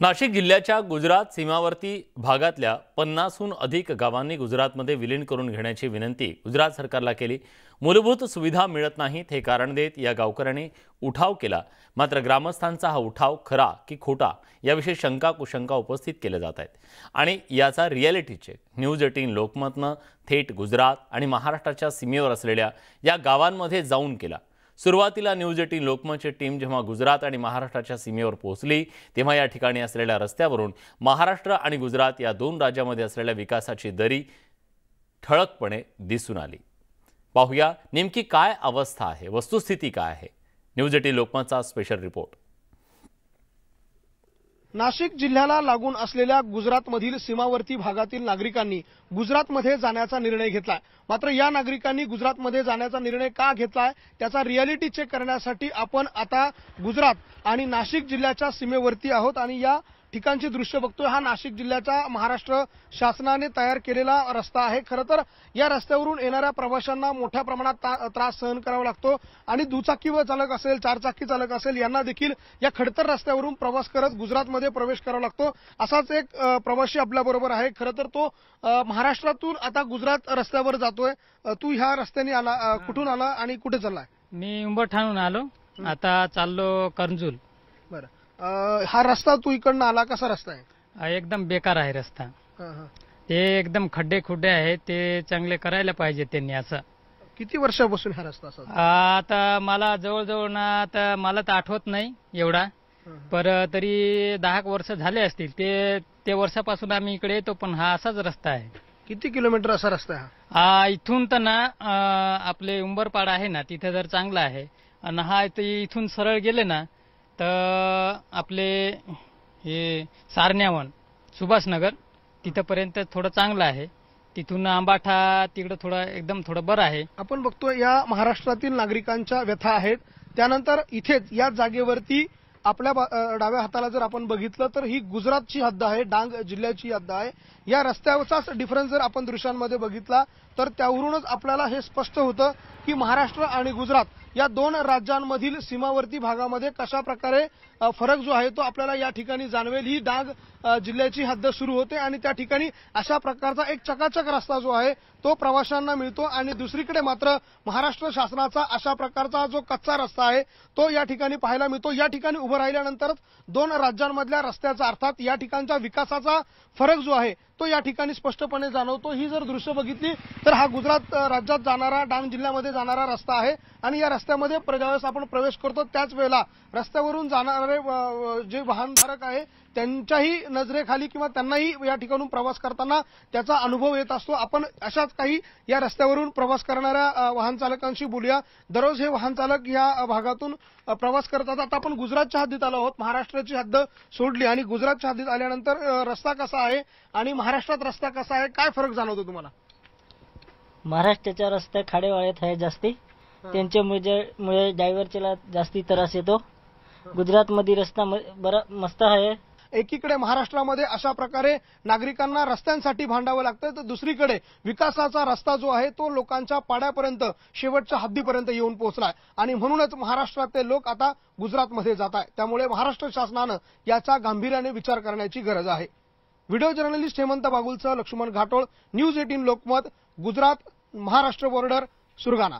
नाशिक जिल्ह्याच्या गुजरात सीमावर्ती भागातल्या 50हून अधिक गावांनी गुजरातमध्ये विलीन करून घेण्याची विनंती गुजरात सरकारला केली। मूलभूत सुविधा मिळत नाहीत हे कारण देत या गावकऱ्यांनी उठाव केला। मात्र ग्रामस्थांचा हा उठाव खरा की खोटा याविषयी शंका कुशंका उपस्थित केल्या जात आहेत आणि याचा रिॲलिटी चेक न्यूज 18 लोकमतनं थेट गुजरात आणि महाराष्ट्राच्या सीमेवर असलेल्या या गावांमध्ये जाऊन केला। सुरुवातीला न्यूज 18 लोकमतची टीम जेव्हा गुजरात आणि महाराष्ट्राच्या सीमेवर पोहोचली तेव्हा या ठिकाणी असलेल्या रस्त्यावरून महाराष्ट्र आणि गुजरात या दोन राज्यांमध्ये असलेल्या विकासाची दरी ठळकपणे दिसून आली। पाहूया नेमकी काय अवस्था आहे, वस्तुस्थिती काय आहे। न्यूज 18 लोकमतचा स्पेशल रिपोर्ट। नाशिक जिल्ह्याला लागून असलेल्या गुजरातमधील सीमावर्ती भागातील नागरिकांनी गुजरातमध्ये जाण्याचा निर्णय घेतलाय। मात्र या नागरिकांनी गुजरातमध्ये जाण्याचा निर्णय का घेतलाय त्याचा रिॲलिटी चेक करण्यासाठी आपण आता गुजरात आणि नाशिक जिल्ह्याच्या सीमेवरती आहोत आणि या ठिकाणचे दृश्य बघतोय। हा नाशिक जिल्ह्याचा महाराष्ट्र शासनाने तयार केलेला रस्ता आहे। खरं तर या रस्त्यावरून येणाऱ्या प्रवाशांना मोठ्या प्रमाणात त्रास सहन करावा लागतो आणि दुचाकी चालक असेल, चारचाकी चालक असेल यांना देखील या खडतर रस्त्यावरून प्रवास करत गुजरातमध्ये प्रवेश करावा लागतो। असाच एक प्रवासी आपल्या बरोबर आहे। खरं तर तो महाराष्ट्रातून आता गुजरात रस्त्यावर जातोय। तू ह्या रस्त्याने आला, कुठून आला आणि कुठे चाललाय? मी उंबरठाणून आलो, आता चाललो करंजूल। बरं, हा रस्ता तू इकडनं आला, कसा रस्ता आहे? एकदम बेकार आहे रस्ता। ते एकदम खड्डे खुड्डे आहे, ते चांगले करायला पाहिजे त्यांनी। असं किती वर्षापासून हा रस्ता असा? आता मला जवळजवळ ना, आता मला तर आठवत नाही एवढा, पर तरी 10 वर्ष झाले असतील। ते वर्षापासून आम्ही इकडे येतो, पण हा असाच रस्ता आहे। किती किलोमीटर असा रस्ता आहे हा? इथून तर ना आपले उंबरपाडा आहे ना, तिथे जर चांगला आहे आणि हा इथून सरळ गेले ना तर आपले हे सारण्यावन सुभाषनगर तिथपर्यंत थोडं चांगलं आहे। तिथून आंबाठा तिकडे थोडं बरं आहे। आपण बघतोय या महाराष्ट्रातील नागरिकांच्या व्यथा आहेत। त्यानंतर इथेच या जागेवरती आपल्या डाव्या हाताला जर आपण बघितलं तर ही गुजरातची हद्द आहे, डांग जिल्ह्याची हद्द आहे। या रस्त्यावरचाच डिफरन्स जर आपण दृश्यांमध्ये बघितला तर त्यावरूनच आपल्याला हे स्पष्ट होतं की महाराष्ट्र आणि गुजरात या दोन राज्यांमधील सीमावर्ती भागामध्ये कशा प्रकारे फरक जो आहे तो आपल्याला या ठिकाणी जाणवेल। ही डांग जिल्ह्याची हद्द सुरू होते आणि त्या ठिकाणी अशा प्रकारचा एक चकाचक रस्ता जो आहे तो प्रवाशांना मिळतो आणि दुसरीकडे मात्र महाराष्ट्र शासनाचा अशा प्रकारचा जो कच्चा रस्ता आहे तो या ठिकाणी पाहायला मिळतो। या ठिकाणी उभं राहिल्यानंतरच दोन राज्यांमधल्या रस्त्याचा अर्थात या ठिकाणच्या विकासाचा फरक जो आहे तो या ठिकाणी स्पष्टपणे जाणवतो। ही जर दृश्य बघितली तर हा गुजरात राज्यात जाणारा, डांग जिल्ह्यामध्ये जाणारा रस्ता आहे आणि या रस्त्यामध्ये ज्यावेळेस आपण प्रवेश करतो त्याच वेळेला रस्त्यावरून जाणारे जे वाहनधारक आहे त्यांच्याही नजरेखाली किंवा त्यांनाही या ठिकाणून प्रवास करताना त्याचा अनुभव येत असतो। आपण अशाच काही या रस्त्यावरून प्रवास करणाऱ्या वाहन चालकांशी बोलूया। दररोज हे वाहन चालक या भागातून प्रवास करतात। आता आपण गुजरातच्या हद्दीत आलो आहोत, महाराष्ट्राची हद्द सोडली आणि गुजरातच्या हद्दीत आल्यानंतर रस्ता कसा आहे आणि महाराष्ट्रात रस्ता कसा आहे, काय फरक जाणवतो तुम्हाला? महाराष्ट्राचा रस्ता खाडेवाळ्यात आहे जास्ती, त्यांच्यामुळे ड्रायव्हरला जास्ती त्रास येतो। गुजरातमध्ये रस्ता बरा मस्त आहे। एकीकडे महाराष्ट्रामध्ये अशा प्रकारे नागरिकांना रस्त्यांसाठी भांडावं लागतं तर दुसरीकडे विकासाचा रस्ता जो आहे तो लोकांच्या पाड्यापर्यंत, शेवटच्या हद्दीपर्यंत येऊन पोहोचलाय आणि म्हणूनच महाराष्ट्रातले लोक आता गुजरातमध्ये जात आहेत। त्यामुळे महाराष्ट्र शासनानं याचा गांभीर्याने विचार करण्याची गरज आहे। व्हिडिओ जर्नलिस्ट हेमंत बागुलसह लक्ष्मण घाटोळ, न्यूज 18 लोकमत, गुजरात महाराष्ट्र बॉर्डर, सुरगाणा।